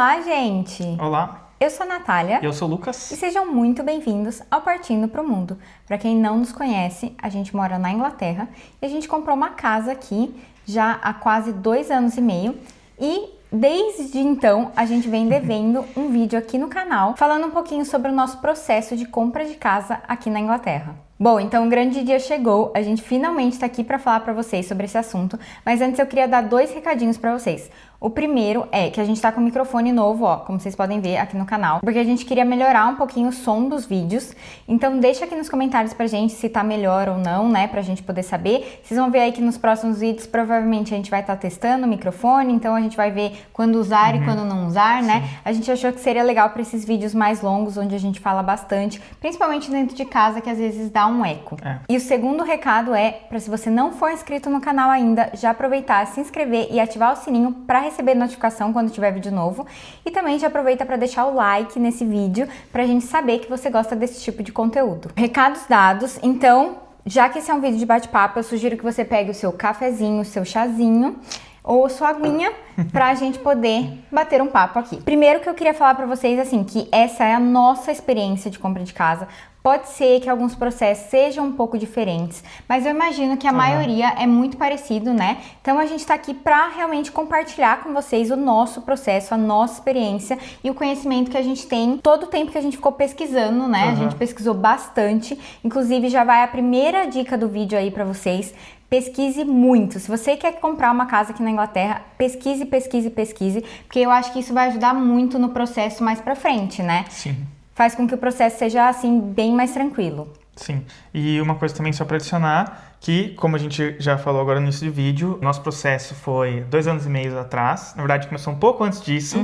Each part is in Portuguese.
Olá, gente! Olá, Eu sou a Natália. eu sou o Lucas. E sejam muito bem-vindos ao Partindo Pro Mundo. Para quem não nos conhece, a gente mora na Inglaterra e a gente comprou uma casa aqui já há quase 2 anos e meio e desde então a gente vem devendo um vídeo aqui no canal falando um pouquinho sobre o nosso processo de compra de casa aqui na Inglaterra. Bom, então o grande dia chegou, a gente finalmente está aqui para falar para vocês sobre esse assunto, mas antes eu queria dar 2 recadinhos para vocês. O primeiro é que a gente está com um microfone novo, ó, como vocês podem ver aqui no canal, porque a gente queria melhorar um pouquinho o som dos vídeos. Então deixa aqui nos comentários pra gente se tá melhor ou não, né, pra gente poder saber. Vocês vão ver aí que nos próximos vídeos provavelmente a gente vai estar testando o microfone, então a gente vai ver quando usar e quando não usar, né? A gente achou que seria legal para esses vídeos mais longos, onde a gente fala bastante, principalmente dentro de casa, que às vezes dá um eco. E o segundo recado é, para se você não for inscrito no canal ainda, já aproveitar, se inscrever e ativar o sininho para receber notificação quando tiver vídeo novo. E também já aproveita para deixar o like nesse vídeo, pra gente saber que você gosta desse tipo de conteúdo. Recados dados, então, já que esse é um vídeo de bate-papo, eu sugiro que você pegue o seu cafezinho, o seu chazinho, ou sua aguinha, pra gente poder bater um papo aqui. Primeiro que eu queria falar pra vocês, assim, que essa é a nossa experiência de compra de casa. Pode ser que alguns processos sejam um pouco diferentes, mas eu imagino que a maioria é muito parecido, né? Então a gente tá aqui pra realmente compartilhar com vocês o nosso processo, a nossa experiência e o conhecimento que a gente tem todo o tempo que a gente ficou pesquisando, né? A gente pesquisou bastante, inclusive já vai a primeira dica do vídeo aí pra vocês. Pesquise muito. Se você quer comprar uma casa aqui na Inglaterra, pesquise, pesquise, pesquise, porque eu acho que isso vai ajudar muito no processo mais pra frente, né? Sim. Faz com que o processo seja, assim, bem mais tranquilo. Sim. E uma coisa também só para adicionar, que como a gente já falou agora no início do vídeo, nosso processo foi 2 anos e meio atrás. Na verdade, começou um pouco antes disso,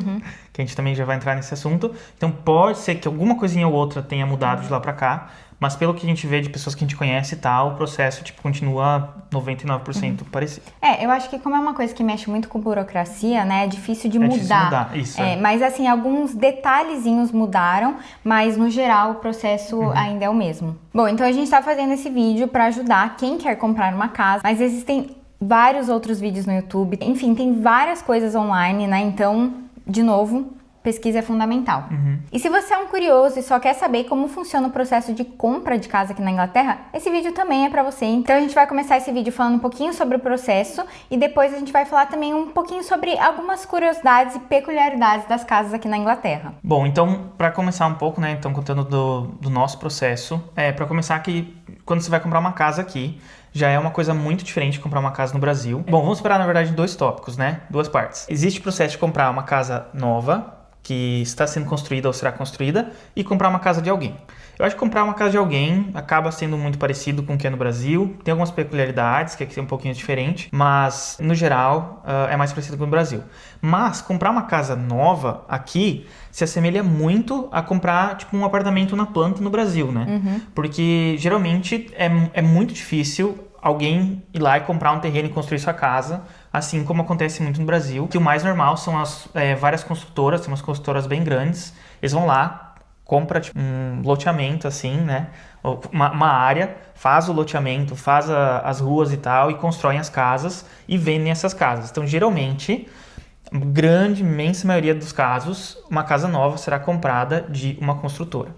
que a gente também já vai entrar nesse assunto. Então pode ser que alguma coisinha ou outra tenha mudado de lá para cá, mas pelo que a gente vê de pessoas que a gente conhece e tal, o processo tipo, continua 99% parecido. Eu acho que como é uma coisa que mexe muito com burocracia, né, é difícil de mudar. Difícil mudar, isso. Mas assim, alguns detalhezinhos mudaram, mas no geral o processo ainda é o mesmo. Bom, então a gente tá fazendo esse vídeo para ajudar quem quer comprar uma casa, mas existem vários outros vídeos no YouTube, enfim, tem várias coisas online, né, então, de novo, pesquisa é fundamental. E se você é um curioso e só quer saber como funciona o processo de compra de casa aqui na Inglaterra, esse vídeo também é pra você. Então a gente vai começar esse vídeo falando um pouquinho sobre o processo e depois a gente vai falar também um pouquinho sobre algumas curiosidades e peculiaridades das casas aqui na Inglaterra. Bom, então, para começar um pouco, né, então contando do nosso processo, para começar que quando você vai comprar uma casa aqui, já é uma coisa muito diferente de comprar uma casa no Brasil. Bom, vamos separar, na verdade, em 2 tópicos, né, 2 partes. Existe o processo de comprar uma casa nova, que está sendo construída ou será construída, e comprar uma casa de alguém. Eu acho que comprar uma casa de alguém acaba sendo muito parecido com o que é no Brasil. Tem algumas peculiaridades, que aqui é um pouquinho diferente, mas, no geral, é mais parecido com o Brasil. Mas, comprar uma casa nova aqui se assemelha muito a comprar, tipo, um apartamento na planta no Brasil, né? Porque, geralmente, é muito difícil alguém ir lá e comprar um terreno e construir sua casa, assim como acontece muito no Brasil. Que o mais normal são as várias construtoras, tem umas construtoras bem grandes, eles vão lá, compra tipo, um loteamento assim, né, uma área, faz o loteamento, faz as ruas e tal, e constroem as casas e vendem essas casas. Então, geralmente, grande, imensa maioria dos casos, uma casa nova será comprada de uma construtora.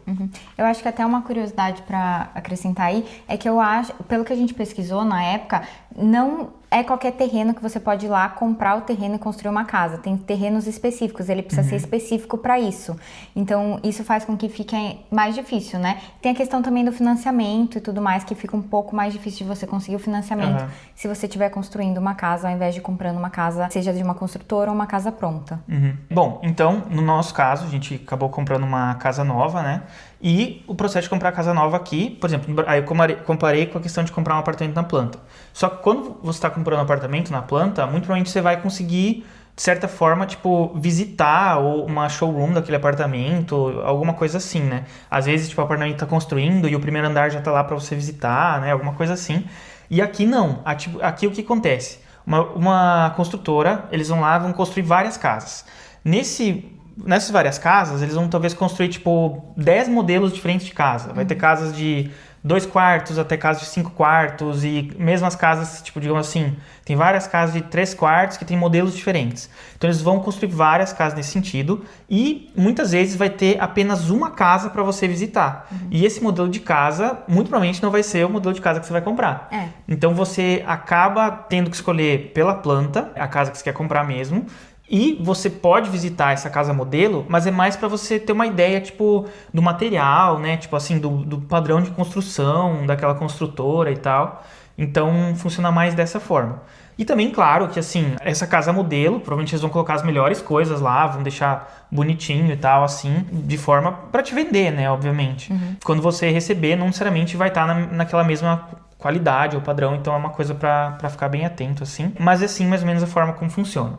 Eu acho que até uma curiosidade para acrescentar aí é que eu acho, pelo que a gente pesquisou na época, não é qualquer terreno que você pode ir lá comprar o terreno e construir uma casa. Tem terrenos específicos, ele precisa ser específico para isso. Então, isso faz com que fique mais difícil, né? Tem a questão também do financiamento e tudo mais, que fica um pouco mais difícil de você conseguir o financiamento se você estiver construindo uma casa, ao invés de comprando uma casa, seja de uma construtora ou uma casa pronta. Bom, então, no nosso caso, a gente acabou comprando uma casa nova, né? E o processo de comprar casa nova aqui, por exemplo, aí eu comparei com a questão de comprar um apartamento na planta. Só que quando você está comprando um apartamento na planta, muito provavelmente você vai conseguir, de certa forma, tipo, visitar uma showroom daquele apartamento, alguma coisa assim, né? Às vezes, tipo, o apartamento está construindo e o primeiro andar já está lá para você visitar, né? Alguma coisa assim. E aqui não. Aqui o que acontece? Uma construtora, eles vão lá, vão construir várias casas. Nessas várias casas, eles vão talvez construir, tipo, 10 modelos diferentes de casa. Vai ter casas de 2 quartos até casas de 5 quartos e mesmo as casas, tipo, digamos assim, tem várias casas de 3 quartos que tem modelos diferentes. Então eles vão construir várias casas nesse sentido e muitas vezes vai ter apenas uma casa para você visitar. E esse modelo de casa, muito provavelmente não vai ser o modelo de casa que você vai comprar. Então você acaba tendo que escolher pela planta a casa que você quer comprar mesmo. E você pode visitar essa casa modelo, mas é mais para você ter uma ideia, tipo, do material, né? Tipo assim, do padrão de construção, daquela construtora e tal. Então, funciona mais dessa forma. E também, claro, que assim, essa casa modelo, provavelmente eles vão colocar as melhores coisas lá, vão deixar bonitinho e tal, assim, de forma para te vender, né? Obviamente. Quando você receber, não necessariamente vai estar naquela mesma qualidade ou padrão, então é uma coisa pra ficar bem atento, assim. Mas é assim, mais ou menos, a forma como funciona.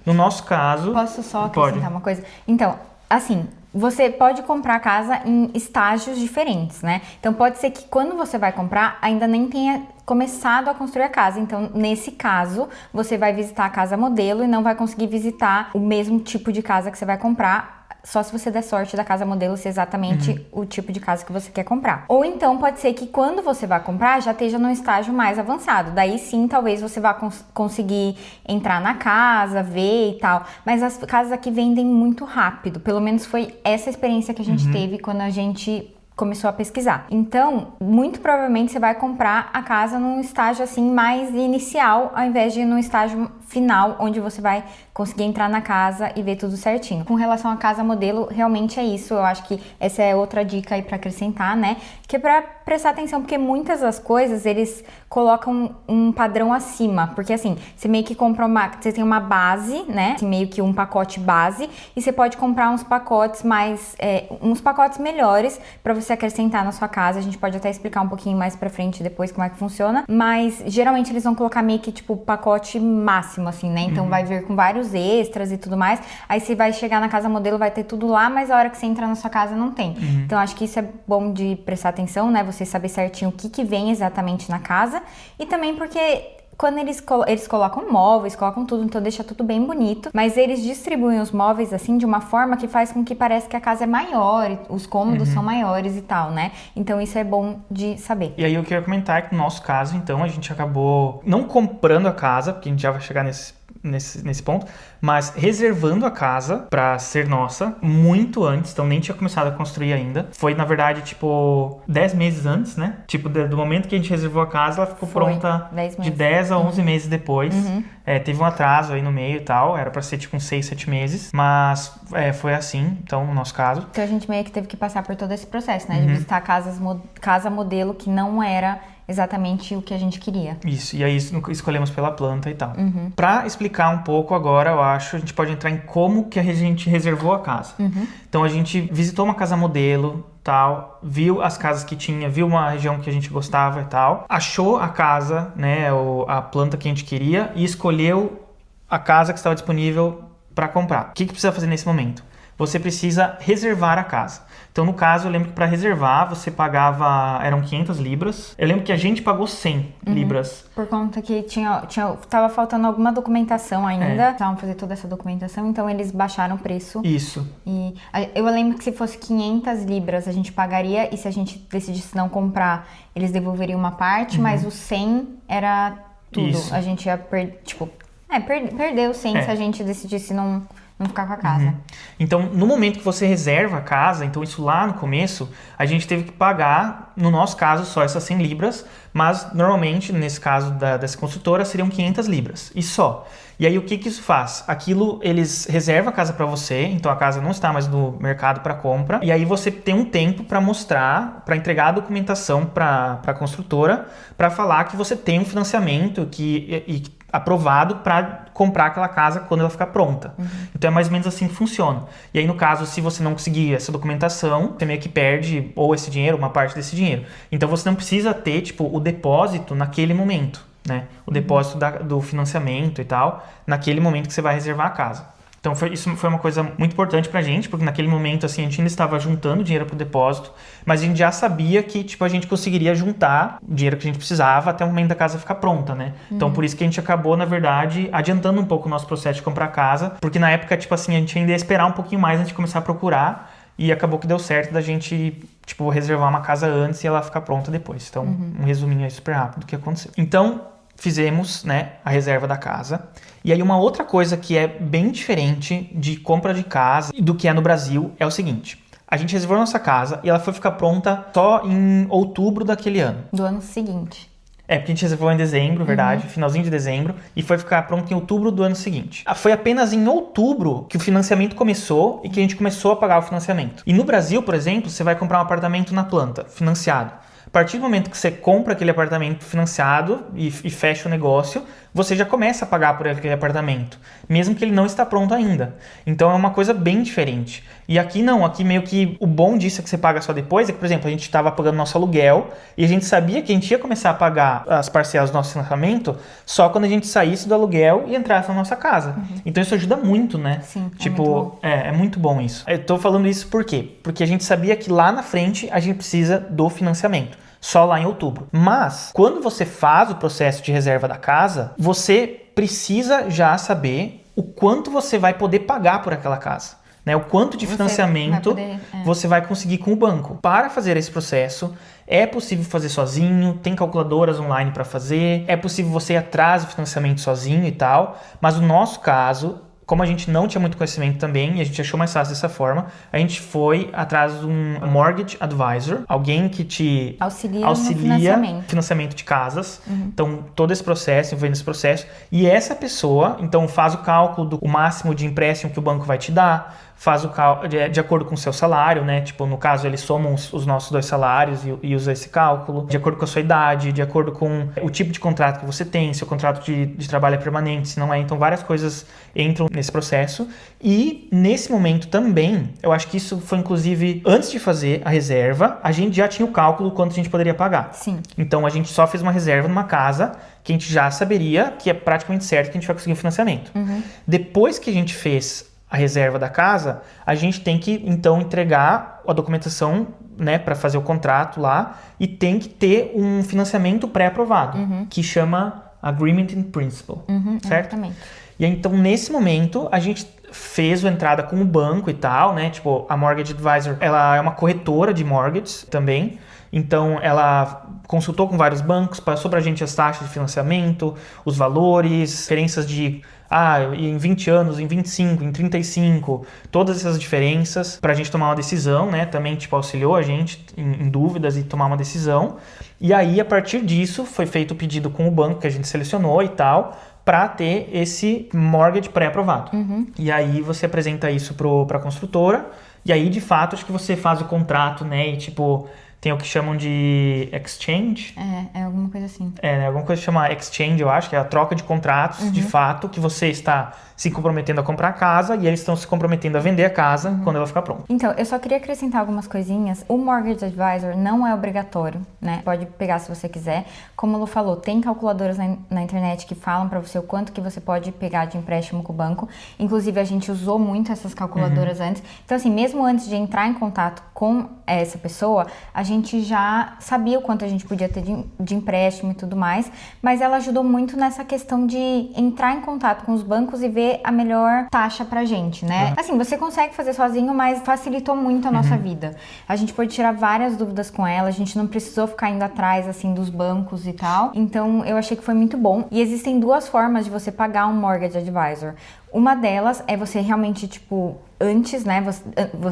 No nosso caso... Posso só acrescentar uma coisa? Então, assim, você pode comprar a casa em estágios diferentes, né? Então, pode ser que quando você vai comprar, ainda nem tenha começado a construir a casa. Então, nesse caso, você vai visitar a casa modelo e não vai conseguir visitar o mesmo tipo de casa que você vai comprar, só se você der sorte da casa modelo ser exatamente o tipo de casa que você quer comprar. Ou então pode ser que quando você vai comprar já esteja num estágio mais avançado. Daí sim, talvez você vá conseguir entrar na casa, ver e tal. Mas as casas aqui vendem muito rápido. Pelo menos foi essa experiência que a gente teve quando a gente começou a pesquisar. Então, muito provavelmente você vai comprar a casa num estágio assim mais inicial, ao invés de ir num estágio final, onde você vai conseguir entrar na casa e ver tudo certinho. Com relação à casa modelo, realmente é isso. Eu acho que essa é outra dica aí para acrescentar, né? Que é para prestar atenção, porque muitas das coisas eles colocam um padrão acima. Porque assim, você meio que compra você tem uma base, né? Assim, meio que um pacote base, e você pode comprar uns pacotes uns pacotes melhores para você acrescentar na sua casa. A gente pode até explicar um pouquinho mais pra frente depois como é que funciona, mas geralmente eles vão colocar meio que tipo pacote máximo, assim, né? Então vai vir com vários extras e tudo mais. Aí você vai chegar na casa modelo, vai ter tudo lá, mas a hora que você entra na sua casa não tem. Então acho que isso é bom de prestar atenção, né? Você saber certinho o que vem exatamente na casa. E também porque quando eles colocam móveis, colocam tudo, então deixa tudo bem bonito, mas eles distribuem os móveis assim de uma forma que faz com que pareça que a casa é maior, os cômodos são maiores e tal, né? Então isso é bom de saber. E aí eu queria comentar que no nosso caso, então, a gente acabou não comprando a casa, porque a gente já vai chegar nesse ponto, mas reservando a casa pra ser nossa muito antes, então nem tinha começado a construir ainda. Foi, na verdade, tipo, 10 meses antes, né? Tipo, do momento que a gente reservou a casa, ela ficou pronta de 10 a 11 meses depois. Teve um atraso aí no meio e tal, era pra ser tipo uns 6, 7 meses, mas foi assim, então, no nosso caso. Então a gente meio que teve que passar por todo esse processo, né? De visitar casa modelo que não era exatamente o que a gente queria. Isso, e aí escolhemos pela planta e tal. Pra explicar um pouco agora, eu acho, a gente pode entrar em como que a gente reservou a casa. Então a gente visitou uma casa modelo, tal, viu as casas que tinha, viu uma região que a gente gostava e tal, achou a casa, né, a planta que a gente queria e escolheu a casa que estava disponível para comprar. O que precisa fazer nesse momento? Você precisa reservar a casa. Então, no caso, eu lembro que para reservar, você pagava... Eram 500 libras. Eu lembro que a gente pagou 100 libras. Por conta que tava faltando alguma documentação ainda. Precisavam fazer toda essa documentação, então eles baixaram o preço. Isso. E eu lembro que se fosse 500 libras, a gente pagaria. E se a gente decidisse não comprar, eles devolveriam uma parte. Mas o 100 era tudo. Isso. A gente ia perder o 100 se a gente decidisse não ficar com a casa. Então, no momento que você reserva a casa, então isso lá no começo, a gente teve que pagar, no nosso caso, só essas 100 libras, mas normalmente, nesse caso dessa construtora, seriam 500 libras, e só. E aí, o que isso faz? Aquilo, eles reservam a casa para você, então a casa não está mais no mercado para compra, e aí você tem um tempo para mostrar, para entregar a documentação para a construtora, para falar que você tem um financiamento aprovado para comprar aquela casa quando ela ficar pronta. Então é mais ou menos assim que funciona. E aí, no caso, se você não conseguir essa documentação, você meio que perde ou esse dinheiro, uma parte desse dinheiro. Então você não precisa ter, tipo, o depósito naquele momento, né? O depósito do financiamento e tal, naquele momento que você vai reservar a casa. Então isso foi uma coisa muito importante pra gente, porque naquele momento, assim, a gente ainda estava juntando dinheiro pro depósito, mas a gente já sabia que, tipo, a gente conseguiria juntar o dinheiro que a gente precisava até o momento da casa ficar pronta, né? Então, por isso que a gente acabou, na verdade, adiantando um pouco o nosso processo de comprar casa, porque na época, tipo assim, a gente ainda ia esperar um pouquinho mais antes de começar a procurar, e acabou que deu certo da gente, tipo, reservar uma casa antes e ela ficar pronta depois. Então, um resuminho aí super rápido do que aconteceu. Então, fizemos, né, a reserva da casa. E aí uma outra coisa que é bem diferente de compra de casa do que é no Brasil é o seguinte. A gente reservou nossa casa e ela foi ficar pronta só em outubro daquele ano. Do ano seguinte. Porque a gente reservou em dezembro, verdade, finalzinho de dezembro, e foi ficar pronto em outubro do ano seguinte. Foi apenas em outubro que o financiamento começou e que a gente começou a pagar o financiamento. E no Brasil, por exemplo, você vai comprar um apartamento na planta, financiado. A partir do momento que você compra aquele apartamento financiado e fecha o negócio, você já começa a pagar por aquele apartamento, mesmo que ele não está pronto ainda. Então é uma coisa bem diferente. E aqui não, aqui meio que o bom disso é que você paga só depois, é que, por exemplo, a gente estava pagando nosso aluguel e a gente sabia que a gente ia começar a pagar as parcelas do nosso financiamento só quando a gente saísse do aluguel e entrasse na nossa casa. Então isso ajuda muito, né? Sim, tipo, é muito bom. É muito bom isso. Eu tô falando isso por quê? Porque a gente sabia que lá na frente a gente precisa do financiamento. Só lá em outubro. Mas, quando você faz o processo de reserva da casa, você precisa já saber o quanto você vai poder pagar por aquela casa. Né? O quanto de financiamento você vai conseguir com o banco. Para fazer esse processo, é possível fazer sozinho, tem calculadoras online para fazer, é possível você ir atrás do financiamento sozinho e tal, mas no nosso caso, como a gente não tinha muito conhecimento também, e a gente achou mais fácil dessa forma, a gente foi atrás de um mortgage advisor, alguém que te auxilia no financiamento de casas. Então, todo esse processo, envolvendo esse processo. E essa pessoa, então, faz o cálculo do máximo de empréstimo que o banco vai te dar, faz o cálculo de acordo com o seu salário, né? Tipo, no caso, eles somam os nossos 2 salários e usa esse cálculo, de acordo com a sua idade, de acordo com o tipo de contrato que você tem, se o contrato de trabalho é permanente, se não é. Então, várias coisas entram nesse processo. E, nesse momento também, eu acho que isso foi, inclusive, antes de fazer a reserva, a gente já tinha o cálculo quanto a gente poderia pagar. Sim. Então, a gente só fez uma reserva numa casa que a gente já saberia que é praticamente certo que a gente vai conseguir o financiamento. Depois que a gente fez a reserva da casa, a gente tem que, então, entregar a documentação, né, para fazer o contrato lá, e tem que ter um financiamento pré-aprovado, que chama Agreement in Principle, certo? Exatamente. E então, nesse momento, a gente fez a entrada com o banco e tal, né, tipo, a Mortgage Advisor, ela é uma corretora de mortgages também, então ela consultou com vários bancos, passou pra gente as taxas de financiamento, os valores, diferenças de em 20 anos, em 25, em 35, todas essas diferenças pra gente tomar uma decisão, né? Também, tipo, auxiliou a gente em dúvidas e tomar uma decisão. E aí, a partir disso, foi feito o pedido com o banco que a gente selecionou e tal, para ter esse mortgage pré-aprovado. E aí, você apresenta isso pra construtora, e aí, de fato, acho que você faz o contrato, né? E, tipo, tem o que chamam de exchange. É alguma coisa assim. Né? Alguma coisa que chama exchange, eu acho, que é a troca de contratos, de fato, que você está se comprometendo a comprar a casa e eles estão se comprometendo a vender a casa quando ela ficar pronta. Então, eu só queria acrescentar algumas coisinhas. O Mortgage Advisor não é obrigatório, né? Pode pegar se você quiser. Como a Lu falou, tem calculadoras na internet que falam pra você o quanto que você pode pegar de empréstimo com o banco. Inclusive, a gente usou muito essas calculadoras antes. Então, assim, mesmo antes de entrar em contato com essa pessoa, a gente já sabia o quanto a gente podia ter de empréstimo e tudo mais, mas ela ajudou muito nessa questão de entrar em contato com os bancos e ver a melhor taxa pra gente, né? Assim, você consegue fazer sozinho, mas facilitou muito a nossa vida. A gente pôde tirar várias dúvidas com ela, a gente não precisou ficar indo atrás, assim, dos bancos e tal. Então, eu achei que foi muito bom. E existem 2 formas de você pagar um Mortgage Advisor. Uma delas é você realmente, tipo, antes, né,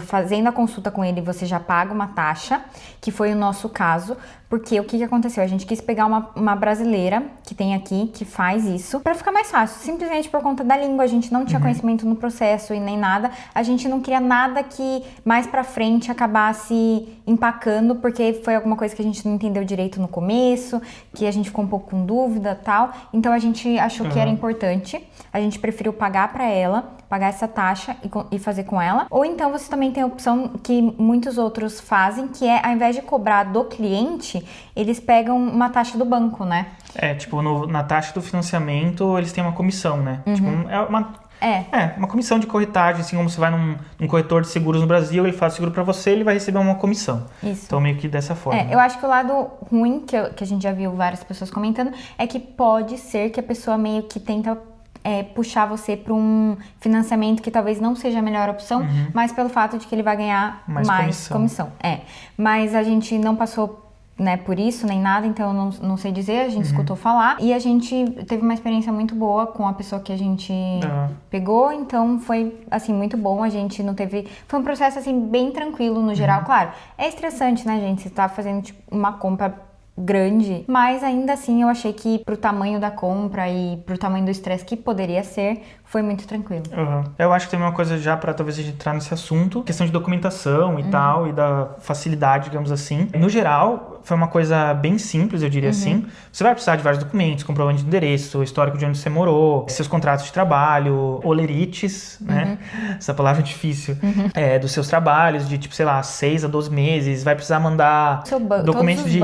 fazendo a consulta com ele, você já paga uma taxa, que foi o nosso caso, porque o que aconteceu? A gente quis pegar uma brasileira que tem aqui, que faz isso, pra ficar mais fácil, simplesmente por conta da língua, a gente não tinha conhecimento no processo e nem nada, a gente não queria nada que mais pra frente acabasse empacando, porque foi alguma coisa que a gente não entendeu direito no começo, que a gente ficou um pouco com dúvida e tal, então a gente achou que era importante, a gente preferiu pagar pra ela, pagar essa taxa e fazer com ela. Ou então você também tem a opção que muitos outros fazem, que é, ao invés de cobrar do cliente, eles pegam uma taxa do banco, né? Tipo, na taxa do financiamento, eles têm uma comissão, né? Tipo, uma comissão de corretagem, assim como você vai num corretor de seguros no Brasil, ele faz o seguro pra você, ele vai receber uma comissão. Isso. Então, meio que dessa forma. Eu acho que o lado ruim, que a gente já viu várias pessoas comentando, é que pode ser que a pessoa meio que tenta puxar você para um financiamento que talvez não seja a melhor opção, mas pelo fato de que ele vai ganhar mais comissão. Mas a gente não passou, né, por isso, nem nada, então eu não sei dizer, a gente escutou falar e a gente teve uma experiência muito boa com a pessoa que a gente pegou, então foi, assim, muito bom, a gente não teve... Foi um processo, assim, bem tranquilo no geral, claro, é estressante, né, gente, você tá fazendo, tipo, uma compra grande, mas ainda assim eu achei que pro tamanho da compra e pro tamanho do estresse que poderia ser, foi muito tranquilo. Eu acho que tem uma coisa já pra talvez a gente entrar nesse assunto, questão de documentação e tal, e da facilidade, digamos assim. No geral, foi uma coisa bem simples, eu diria assim. Você vai precisar de vários documentos, comprovante de endereço, histórico de onde você morou, seus contratos de trabalho, olerites, né? Essa palavra é difícil. Dos seus trabalhos, de tipo, sei lá, 6 a 12 meses, vai precisar mandar documentos de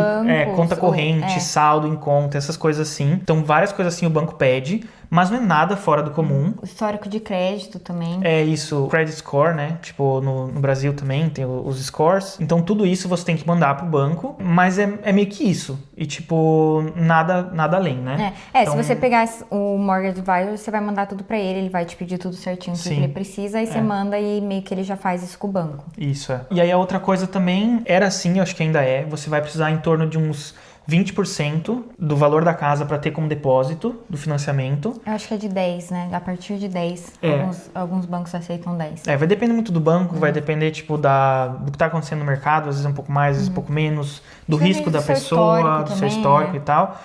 conta corrente, saldo em conta, essas coisas assim. Então, várias coisas assim o banco pede, mas não é nada fora do comum. O histórico de crédito também. É isso, credit score, né? Tipo, no Brasil também tem os scores. Então, tudo isso você tem que mandar pro banco, mas é meio que isso. E, tipo, nada além, né? Então, se você pegar o Mortgage Advisor, você vai mandar tudo pra ele vai te pedir tudo certinho que ele precisa, e você manda e meio que ele já faz isso com o banco. Isso, E aí a outra coisa também, era assim, eu acho que ainda você vai precisar em torno de uns 20% do valor da casa para ter como depósito do financiamento. Eu acho que é de 10, né? A partir de 10. Alguns bancos aceitam 10. Vai depender muito do banco, vai depender, tipo, do que tá acontecendo no mercado, às vezes um pouco mais, às vezes um pouco menos, do risco da pessoa, do seu histórico e tal.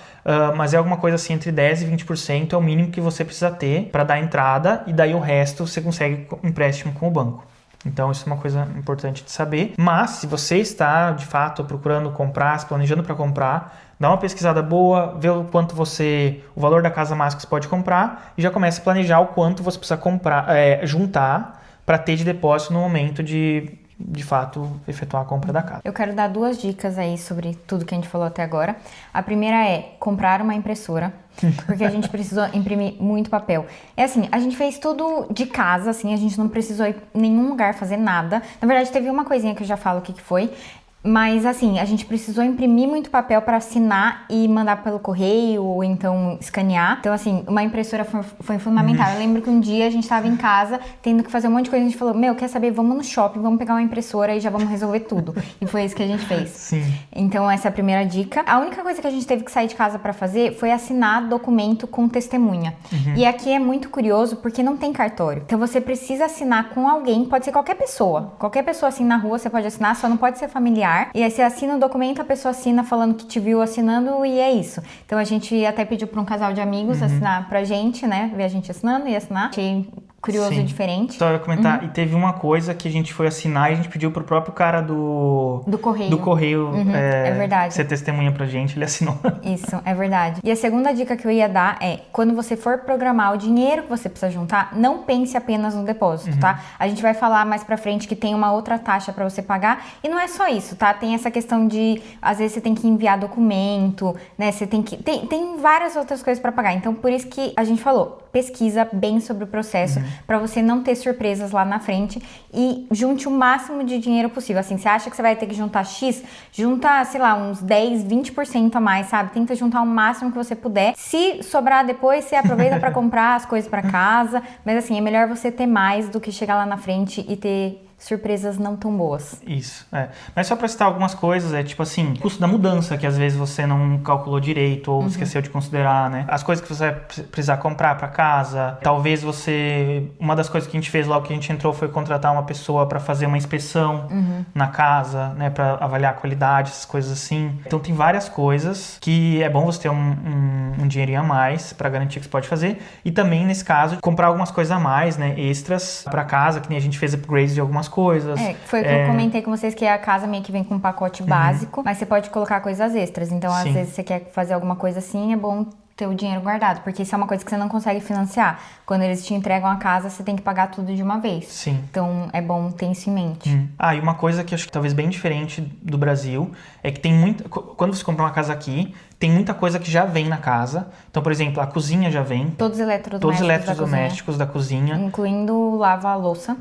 Mas é alguma coisa assim, entre 10% e 20% é o mínimo que você precisa ter para dar entrada, e daí o resto você consegue empréstimo com o banco. Então, isso é uma coisa importante de saber. Mas, se você está, de fato, procurando comprar, se planejando para comprar, dá uma pesquisada boa, vê o quanto o valor da casa máxima que você pode comprar, e já começa a planejar o quanto você precisa comprar, juntar para ter de depósito no momento de fato, efetuar a compra da casa. Eu quero dar 2 dicas aí sobre tudo que a gente falou até agora. A primeira é comprar uma impressora, porque a gente precisou imprimir muito papel. É assim, a gente fez tudo de casa, assim, a gente não precisou ir em nenhum lugar fazer nada. Na verdade, teve uma coisinha que eu já falo o que foi. Mas, assim, a gente precisou imprimir muito papel para assinar e mandar pelo correio ou então escanear. Então, assim, uma impressora foi fundamental. Eu lembro que um dia a gente estava em casa tendo que fazer um monte de coisa. A gente falou, quer saber? Vamos no shopping, vamos pegar uma impressora e já vamos resolver tudo. E foi isso que a gente fez. Sim. Então, essa é a primeira dica. A única coisa que a gente teve que sair de casa para fazer foi assinar documento com testemunha. E aqui é muito curioso porque não tem cartório. Então, você precisa assinar com alguém, pode ser qualquer pessoa. Qualquer pessoa assim na rua você pode assinar, só não pode ser familiar. E aí você assina o documento, a pessoa assina falando que te viu assinando e é isso. Então a gente até pediu para um casal de amigos assinar pra gente, né? Ver a gente assinando e assinar. Achei curioso e diferente. Só eu ia comentar, e teve uma coisa que a gente foi assinar e a gente pediu pro próprio cara do correio é verdade. ser testemunha pra gente, ele assinou. Isso, é verdade. E a segunda dica que eu ia dar é, quando você for programar o dinheiro que você precisa juntar, não pense apenas no depósito, tá? A gente vai falar mais pra frente que tem uma outra taxa pra você pagar, e não é só isso, tá? Tem essa questão de, às vezes você tem que enviar documento, né? Você tem que... Tem várias outras coisas pra pagar, então por isso que a gente falou, pesquisa bem sobre o processo, para você não ter surpresas lá na frente, e junte o máximo de dinheiro possível. Assim, você acha que você vai ter que juntar X, junta, sei lá, uns 10, 20% a mais, sabe? Tenta juntar o máximo que você puder. Se sobrar depois, você aproveita para comprar as coisas para casa, mas assim, é melhor você ter mais do que chegar lá na frente e ter surpresas não tão boas. Isso, Mas só para citar algumas coisas, tipo assim, custo da mudança, que às vezes você não calculou direito ou esqueceu de considerar, né? As coisas que você vai precisar comprar para casa, talvez uma das coisas que a gente fez logo que a gente entrou foi contratar uma pessoa para fazer uma inspeção na casa, né? Para avaliar a qualidade, essas coisas assim. Então tem várias coisas que é bom você ter um dinheirinho a mais para garantir que você pode fazer. E também, nesse caso, comprar algumas coisas a mais, né? Extras para casa, que nem a gente fez upgrades de algumas coisas. Foi o que eu comentei com vocês, que a casa meio que vem com um pacote básico, mas você pode colocar coisas extras. Então, às vezes, você quer fazer alguma coisa assim, é bom ter o dinheiro guardado, porque isso é uma coisa que você não consegue financiar. Quando eles te entregam a casa, você tem que pagar tudo de uma vez. Sim. Então, é bom ter isso em mente. E uma coisa que eu acho que talvez bem diferente do Brasil, é que tem muita... Quando você compra uma casa aqui, tem muita coisa que já vem na casa. Então, por exemplo, a cozinha já vem. Todos os eletrodomésticos da cozinha. Incluindo lava-louça.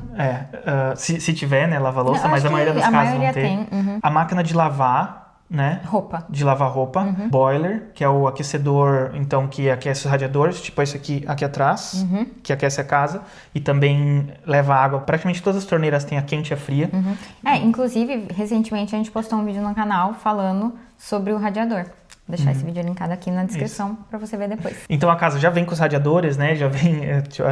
Se tiver, né, lava-louça, mas a maioria das casas vão ter. Tem. A máquina de lavar né? Roupa. De lavar roupa. Boiler, que é o aquecedor, então, que aquece os radiadores, tipo esse aqui atrás, que aquece a casa. E também leva água. Praticamente todas as torneiras têm a quente e a fria. Inclusive, recentemente a gente postou um vídeo no canal falando sobre o radiador. Vou deixar esse vídeo linkado aqui na descrição para você ver depois. Então a casa já vem com os radiadores, né? Já vem,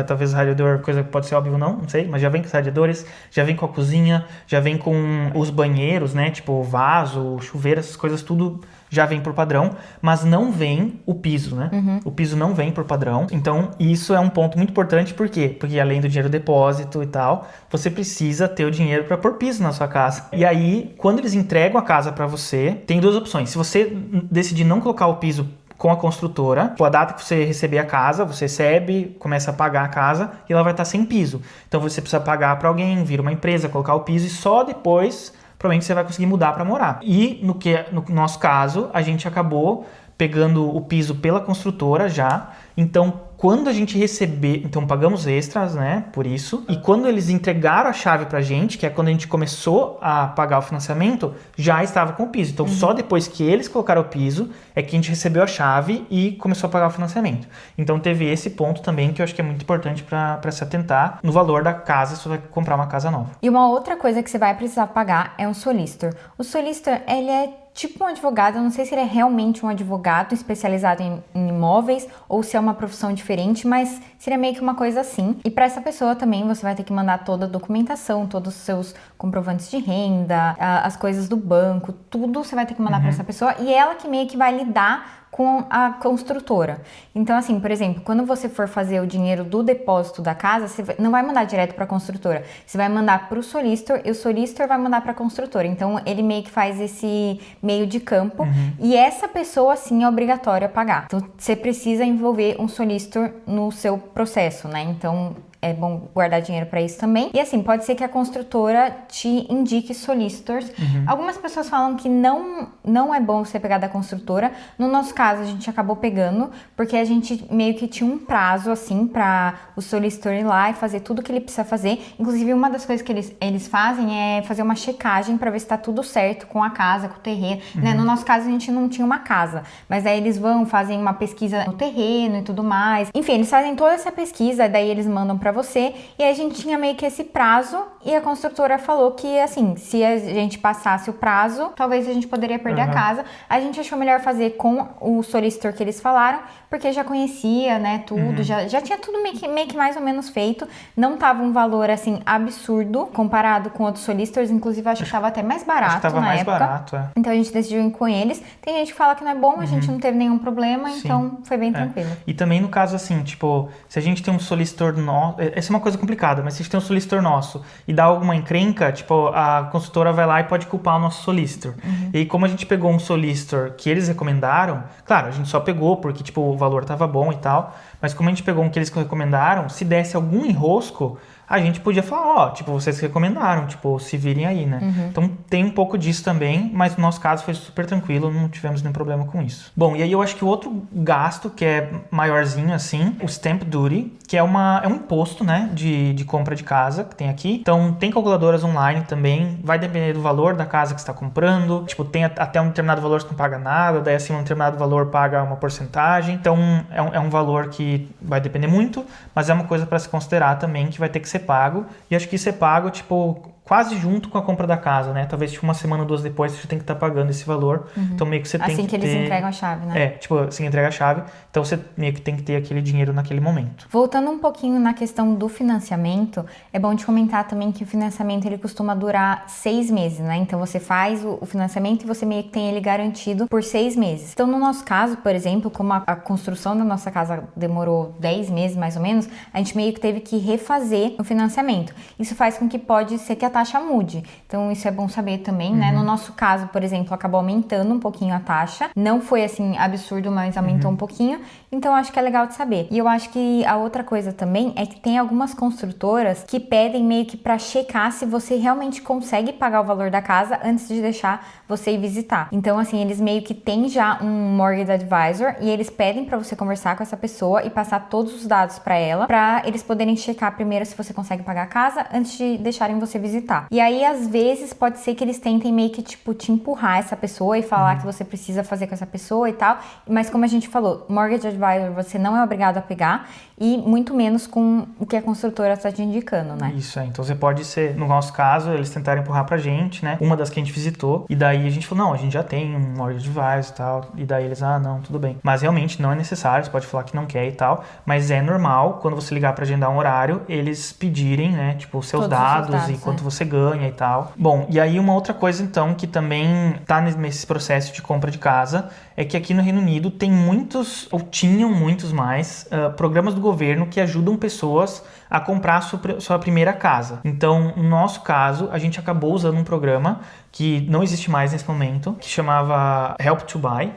talvez o radiador, coisa que pode ser óbvio ou não sei, mas já vem com os radiadores, já vem com a cozinha, já vem com os banheiros, né? Tipo vaso, chuveiro, essas coisas tudo já vem por padrão, mas não vem o piso, né? O piso não vem por padrão. Então, isso é um ponto muito importante, por quê? Porque além do dinheiro do depósito e tal, você precisa ter o dinheiro para pôr piso na sua casa. E aí, quando eles entregam a casa para você, tem duas opções. Se você decidir não colocar o piso com a construtora, a data que você receber a casa, você recebe, começa a pagar a casa e ela vai estar sem piso. Então, você precisa pagar para alguém, vir uma empresa, colocar o piso e só depois provavelmente você vai conseguir mudar para morar. E no nosso caso, a gente acabou pegando o piso pela construtora já. Então, quando a gente receber... Então, pagamos extras, né? Por isso. E quando eles entregaram a chave pra gente, que é quando a gente começou a pagar o financiamento, já estava com o piso. Então, só depois que eles colocaram o piso, é que a gente recebeu a chave e começou a pagar o financiamento. Então, teve esse ponto também que eu acho que é muito importante para se atentar no valor da casa se você vai comprar uma casa nova. E uma outra coisa que você vai precisar pagar é um solicitor. O solicitor, ele é tipo um advogado, eu não sei se ele é realmente um advogado especializado em imóveis ou se é uma profissão diferente, mas seria meio que uma coisa assim. E para essa pessoa também você vai ter que mandar toda a documentação, todos os seus comprovantes de renda, as coisas do banco, tudo você vai ter que mandar para essa pessoa e ela que meio que vai lidar com a construtora. Então, assim, por exemplo, quando você for fazer o dinheiro do depósito da casa, você não vai mandar direto para a construtora, você vai mandar para o solicitor e o solicitor vai mandar para a construtora. Então, ele meio que faz esse meio de campo e essa pessoa, sim, é obrigatória a pagar. Então, você precisa envolver um solicitor no seu processo, né? Então, é bom guardar dinheiro para isso também. E assim, pode ser que a construtora te indique solicitors. Algumas pessoas falam que não é bom você pegar da construtora. No nosso caso, a gente acabou pegando, porque a gente meio que tinha um prazo, assim, para o solicitor ir lá e fazer tudo que ele precisa fazer. Inclusive, uma das coisas que eles fazem é fazer uma checagem para ver se tá tudo certo com a casa, com o terreno. Né? No nosso caso, a gente não tinha uma casa, mas aí eles fazem uma pesquisa no terreno e tudo mais. Enfim, eles fazem toda essa pesquisa, daí eles mandam para você, e aí a gente tinha meio que esse prazo, e a construtora falou que, assim, se a gente passasse o prazo, talvez a gente poderia perder a casa. A gente achou melhor fazer com o solicitor que eles falaram, porque já conhecia, né, tudo, já tinha tudo meio que mais ou menos feito, não tava um valor, assim, absurdo, comparado com outros solicitors, inclusive acho que tava até mais barato acho que tava na mais época. Barato, é. Então a gente decidiu ir com eles. Tem gente que fala que não é bom, a gente não teve nenhum problema, então foi bem tranquilo. E também no caso, assim, tipo, se a gente tem um solicitor nosso, essa é uma coisa complicada, mas se a gente tem um solicitor nosso e dá alguma encrenca, tipo, a consultora vai lá e pode culpar o nosso solicitor. E aí, como a gente pegou um solicitor que eles recomendaram, claro, a gente só pegou porque, tipo, o valor tava bom e tal, mas como a gente pegou um que eles recomendaram, se desse algum enrosco, a gente podia falar, tipo, vocês recomendaram, tipo, se virem aí, né? Então tem um pouco disso também, mas no nosso caso foi super tranquilo, não tivemos nenhum problema com isso. Bom, e aí eu acho que o outro gasto que é maiorzinho, assim, o stamp duty, que é um imposto, né, de compra de casa que tem aqui. Então tem calculadoras online também, vai depender do valor da casa que você está comprando, tipo, tem até um determinado valor que você não paga nada, daí assim um determinado valor paga uma porcentagem. Então é um valor que vai depender muito, mas é uma coisa para se considerar também, que vai ter que ser pago, e acho que isso é pago, tipo, quase junto com a compra da casa, né? Talvez, tipo, uma semana ou duas depois, você já tem que estar pagando esse valor. Então, meio que você tem que ter... Assim que eles entregam a chave, né? tipo, assim, entrega a chave. Então, você meio que tem que ter aquele dinheiro naquele momento. Voltando um pouquinho na questão do financiamento, é bom te comentar também que o financiamento, ele costuma durar 6 meses, né? Então, você faz o financiamento e você meio que tem ele garantido por 6 meses. Então, no nosso caso, por exemplo, como a construção da nossa casa demorou 10 meses, mais ou menos, a gente meio que teve que refazer o financiamento. Isso faz com que pode ser que a taxa mude. Então, isso é bom saber também, né? No nosso caso, por exemplo, acabou aumentando um pouquinho a taxa. Não foi, assim, absurdo, mas aumentou um pouquinho. Então, acho que é legal de saber. E eu acho que a outra coisa também é que tem algumas construtoras que pedem meio que pra checar se você realmente consegue pagar o valor da casa antes de deixar você ir visitar. Então, assim, eles meio que têm já um mortgage advisor e eles pedem pra você conversar com essa pessoa e passar todos os dados pra ela, pra eles poderem checar primeiro se você consegue pagar a casa antes de deixarem você visitar. acreditar. E aí, às vezes, pode ser que eles tentem meio que, tipo, te empurrar essa pessoa e falar que você precisa fazer com essa pessoa e tal. Mas como a gente falou, Mortgage Advisor você não é obrigado a pegar e muito menos com o que a construtora está te indicando, né? Isso, então você pode ser, no nosso caso, eles tentaram empurrar pra gente, né? Uma das que a gente visitou, e daí a gente falou, não, a gente já tem um Mortgage Advisor e tal, e daí eles, não, tudo bem. Mas realmente não é necessário, você pode falar que não quer e tal, mas é normal, quando você ligar pra agendar um horário, eles pedirem, né, tipo, os seus dados e quanto você ganha e tal. Bom, e aí uma outra coisa, então, que também tá nesse processo de compra de casa, é que aqui no Reino Unido tem muitos, ou tinham muitos mais, programas do governo que ajudam pessoas a comprar a sua primeira casa. Então, no nosso caso, a gente acabou usando um programa que não existe mais nesse momento, que chamava Help to Buy.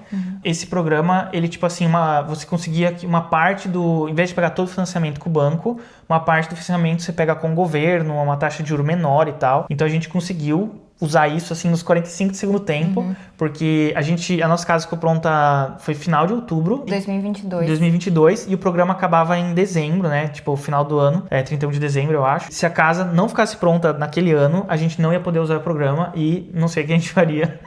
Esse programa, ele tipo assim, você conseguia uma parte do, em vez de pegar todo o financiamento com o banco, uma parte do financiamento você pega com o governo, uma taxa de juros menor e tal. Então a gente conseguiu usar isso assim nos 45 do segundo tempo, porque a nossa casa ficou pronta, foi final de outubro 2022, e o programa acabava em dezembro, né, tipo final do ano, 31 de dezembro eu acho. Se a casa não ficasse pronta naquele ano, a gente não ia poder usar o programa e não sei o que a gente faria.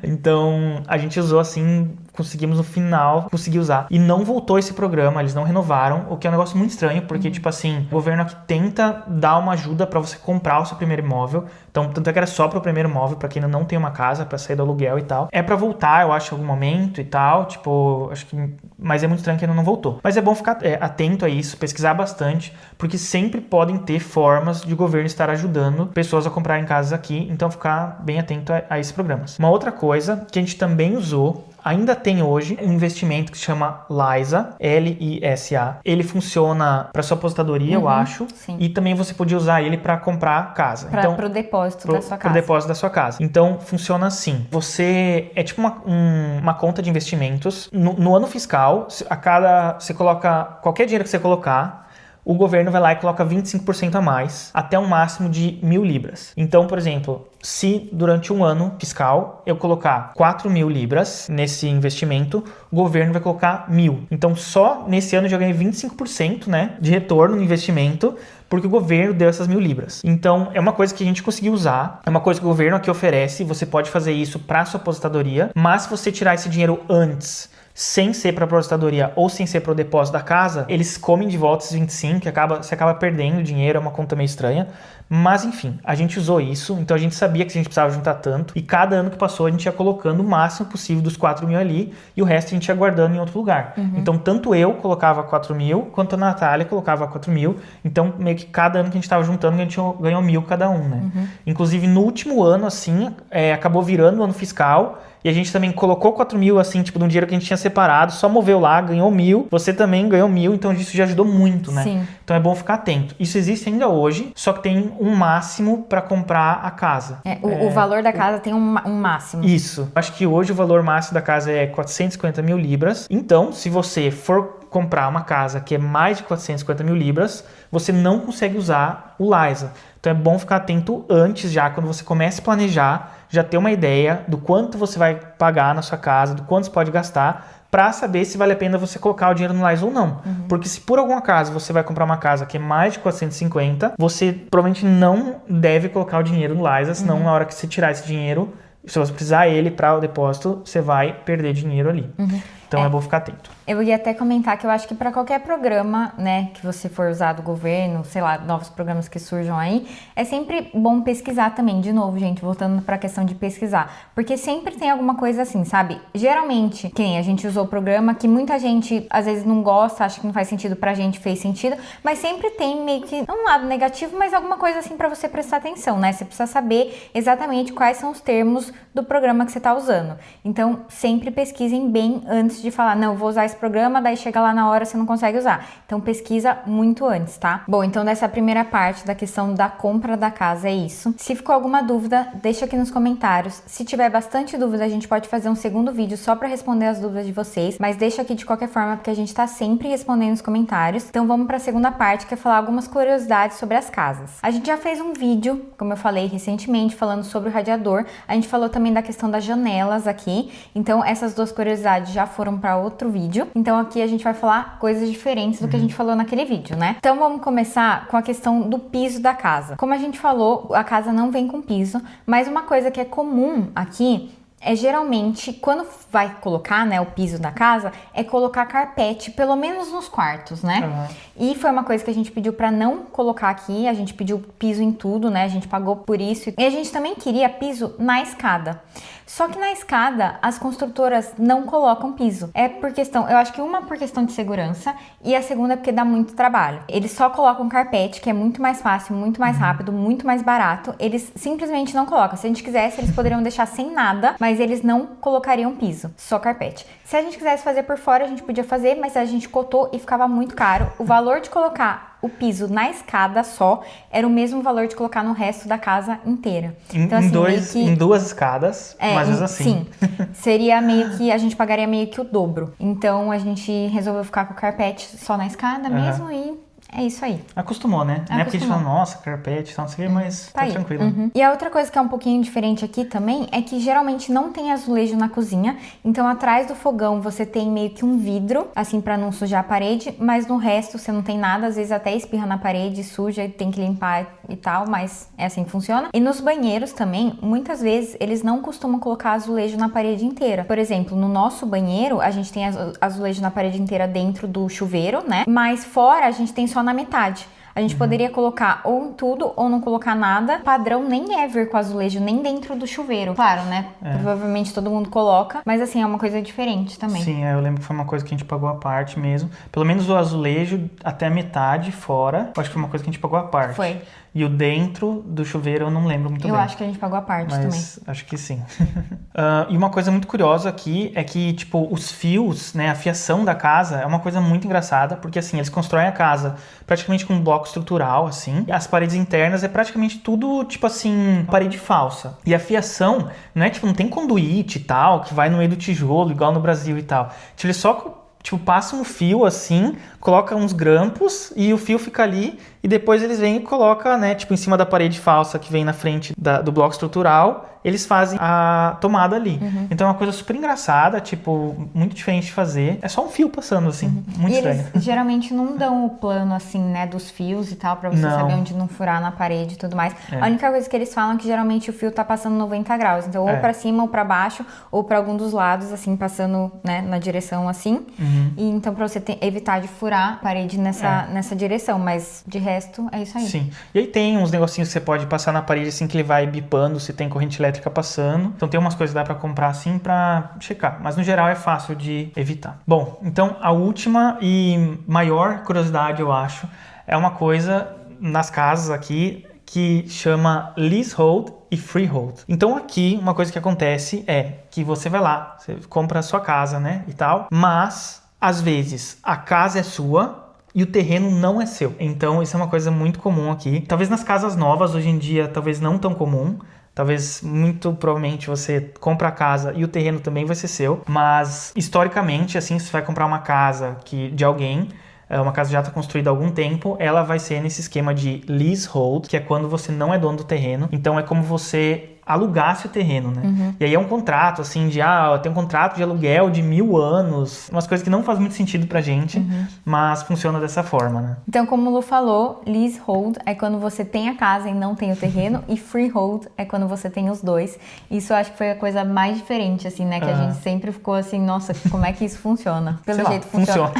Então a gente usou assim, conseguimos no final, consegui usar. E não voltou esse programa, eles não renovaram, o que é um negócio muito estranho, porque tipo assim, o governo aqui tenta dar uma ajuda pra você comprar o seu primeiro imóvel. Então, tanto é que era só pro primeiro imóvel, pra quem ainda não tem uma casa, pra sair do aluguel e tal. É pra voltar, eu acho, em algum momento e tal, tipo, acho que... Mas é muito estranho que ainda não voltou. Mas é bom ficar atento a isso, pesquisar bastante, porque sempre podem ter formas de o governo estar ajudando pessoas a comprarem casas aqui, então ficar bem atento a esses programas. Uma outra coisa que a gente também usou, ainda tem hoje, um investimento que se chama LISA, L-I-S-A. Ele funciona para sua aposentadoria, eu acho, sim. E também você podia usar ele para comprar casa. Então, pro depósito da sua casa. Pro depósito da sua casa. Então, funciona assim. Você, é tipo uma conta de investimentos. No ano fiscal, você coloca, qualquer dinheiro que você colocar, o governo vai lá e coloca 25% a mais, até um máximo de 1.000 libras. Então, por exemplo, se durante um ano fiscal eu colocar 4.000 libras nesse investimento, o governo vai colocar 1.000. Então, só nesse ano eu já ganhei 25%, né, de retorno no investimento, porque o governo deu essas 1.000 libras. Então, é uma coisa que a gente conseguiu usar, é uma coisa que o governo aqui oferece, você pode fazer isso para sua aposentadoria, mas se você tirar esse dinheiro antes, sem ser para a aposentadoria ou sem ser para o depósito da casa, eles comem de volta esses 25, você acaba perdendo dinheiro, é uma conta meio estranha. Mas enfim, a gente usou isso, então a gente sabia que a gente precisava juntar tanto, e cada ano que passou a gente ia colocando o máximo possível dos 4.000 ali, e o resto a gente ia guardando em outro lugar. Então tanto eu colocava 4.000, quanto a Natália colocava 4.000, então meio que cada ano que a gente estava juntando, a gente ganhou 1.000 cada um, né? Inclusive no último ano, assim, acabou virando o ano fiscal, e a gente também colocou 4.000, assim, tipo, de um dinheiro que a gente tinha separado, só moveu lá, ganhou 1.000, você também ganhou 1.000, então isso já ajudou muito, né? Sim. Então é bom ficar atento. Isso existe ainda hoje, só que tem um máximo para comprar a casa. O valor da casa tem um máximo. Isso. Acho que hoje o valor máximo da casa é 450.000 libras. Então, se você for comprar uma casa que é mais de 450.000 libras, você não consegue usar o LISA. Então é bom ficar atento antes já, quando você começa a planejar, já ter uma ideia do quanto você vai pagar na sua casa, do quanto você pode gastar, para saber se vale a pena você colocar o dinheiro no LISA ou não. Porque se por algum acaso você vai comprar uma casa que é mais de 450, você provavelmente não deve colocar o dinheiro no LISA, senão na hora que você tirar esse dinheiro, se você precisar ele para o depósito, você vai perder dinheiro ali. Então é bom ficar atento. Eu ia até comentar que eu acho que para qualquer programa, né, que você for usar do governo, sei lá, novos programas que surjam aí, é sempre bom pesquisar também. De novo, gente, voltando para a questão de pesquisar, porque sempre tem alguma coisa assim, sabe? Geralmente, quem a gente usou o programa que muita gente às vezes não gosta, acha que não faz sentido, pra gente fez sentido, mas sempre tem meio que um lado negativo, mas alguma coisa assim para você prestar atenção, né? Você precisa saber exatamente quais são os termos do programa que você tá usando. Então, sempre pesquisem bem antes de falar, não, eu vou usar esse programa, daí chega lá na hora você não consegue usar. Então pesquisa muito antes, tá? Bom, então dessa primeira parte da questão da compra da casa é isso. Se ficou alguma dúvida, deixa aqui nos comentários. Se tiver bastante dúvida, a gente pode fazer um segundo vídeo só para responder as dúvidas de vocês, mas deixa aqui de qualquer forma, porque a gente tá sempre respondendo nos comentários. Então vamos para a segunda parte, que é falar algumas curiosidades sobre as casas. A gente já fez um vídeo, como eu falei recentemente, falando sobre o radiador. A gente falou também da questão das janelas aqui. Então essas duas curiosidades já foram para outro vídeo. vídeo. Então aqui a gente vai falar coisas diferentes do que a gente falou naquele vídeo, né? Então vamos começar com a questão do piso da casa. Como a gente falou, a casa não vem com piso, mas uma coisa que é comum aqui é geralmente, quando vai colocar, né, o piso da casa, é colocar carpete, pelo menos nos quartos, né? E foi uma coisa que a gente pediu pra não colocar aqui, a gente pediu piso em tudo, né? A gente pagou por isso. E a gente também queria piso na escada. Só que na escada, as construtoras não colocam piso. É por questão, eu acho que uma por questão de segurança e a segunda é porque dá muito trabalho. Eles só colocam carpete, que é muito mais fácil, muito mais rápido, muito mais barato. Eles simplesmente não colocam. Se a gente quisesse, eles poderiam deixar sem nada, mas eles não colocariam piso, só carpete. Se a gente quisesse fazer por fora, a gente podia fazer, mas a gente cotou e ficava muito caro. O valor de colocar o piso na escada só era o mesmo valor de colocar no resto da casa inteira. Então, assim, em duas escadas, mais ou menos assim. Sim, seria meio que, a gente pagaria meio que o dobro. Então a gente resolveu ficar com o carpete só na escada mesmo e é isso aí. Acostumou, né? Não é porque a gente fala, nossa, carpete, não sei o que, mas tá tranquilo. E a outra coisa que é um pouquinho diferente aqui também é que geralmente não tem azulejo na cozinha. Então atrás do fogão você tem meio que um vidro, assim, pra não sujar a parede, mas no resto você não tem nada. Às vezes até espirra na parede, suja e tem que limpar e tal, mas é assim que funciona. E nos banheiros também, muitas vezes eles não costumam colocar azulejo na parede inteira. Por exemplo, no nosso banheiro, a gente tem azulejo na parede inteira dentro do chuveiro, né? Mas fora a gente tem só na metade. A gente poderia colocar ou em tudo ou não colocar nada. O padrão nem é vir com azulejo nem dentro do chuveiro. Claro, né? Provavelmente todo mundo coloca, mas assim, é uma coisa diferente também. Sim, eu lembro que foi uma coisa que a gente pagou à parte mesmo. Pelo menos o azulejo até a metade fora, acho que foi uma coisa que a gente pagou à parte. Foi. E o dentro do chuveiro eu não lembro muito bem. Eu acho que a gente pagou a parte também. Acho que sim. E uma coisa muito curiosa aqui é que, tipo, os fios, né, a fiação da casa é uma coisa muito engraçada, porque assim, eles constroem a casa praticamente com um bloco estrutural, assim. E as paredes internas é praticamente tudo, tipo assim, parede falsa. E a fiação, não é tipo, não tem conduíte e tal, que vai no meio do tijolo, igual no Brasil e tal. Tipo, eles só passam um fio assim, coloca uns grampos e o fio fica ali e depois eles vêm e colocam, né, tipo, em cima da parede falsa que vem na frente do bloco estrutural, eles fazem a tomada ali. Então é uma coisa super engraçada, tipo, muito diferente de fazer. É só um fio passando, assim, muito estranho. Eles geralmente não dão o plano, assim, né, dos fios e tal, pra você saber onde não furar na parede e tudo mais. A única coisa que eles falam é que geralmente o fio tá passando 90 graus. Então, ou pra cima ou pra baixo, ou pra algum dos lados, assim, passando, né, na direção assim. E então, pra você evitar de furar a parede nessa direção. Mas, de resto, é isso aí. Sim. E aí tem uns negocinhos que você pode passar na parede, assim, que ele vai bipando se tem corrente elétrica passando. Então tem umas coisas que dá pra comprar assim pra checar. Mas no geral é fácil de evitar. Bom, então a última e maior curiosidade, eu acho, é uma coisa nas casas aqui que chama leasehold e freehold. Então aqui uma coisa que acontece é que você vai lá, você compra a sua casa, né, e tal, mas às vezes a casa é sua e o terreno não é seu. Então isso é uma coisa muito comum aqui. Talvez nas casas novas, hoje em dia, talvez não tão comum. Talvez, muito provavelmente, você compra a casa e o terreno também vai ser seu. Mas, historicamente, assim, se você vai comprar uma casa de alguém, uma casa já está construída há algum tempo, ela vai ser nesse esquema de leasehold, que é quando você não é dono do terreno. Então, é como você alugasse o terreno, né? E aí é um contrato, assim, tem um contrato de aluguel de 1000 anos, umas coisas que não faz muito sentido pra gente, mas funciona dessa forma, né? Então, como o Lu falou, leasehold é quando você tem a casa e não tem o terreno, e freehold é quando você tem os dois. Isso eu acho que foi a coisa mais diferente, assim, né? Que a gente sempre ficou assim, nossa, como é que isso funciona? Pelo jeito funciona.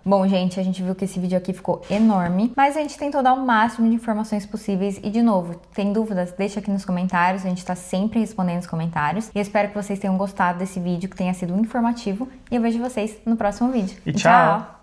Bom, gente, a gente viu que esse vídeo aqui ficou enorme, mas a gente tentou dar o máximo de informações possíveis. E, de novo, tem dúvidas? Deixa aqui nos comentários. A gente tá sempre respondendo os comentários. E eu espero que vocês tenham gostado desse vídeo, que tenha sido informativo. E eu vejo vocês no próximo vídeo. E tchau!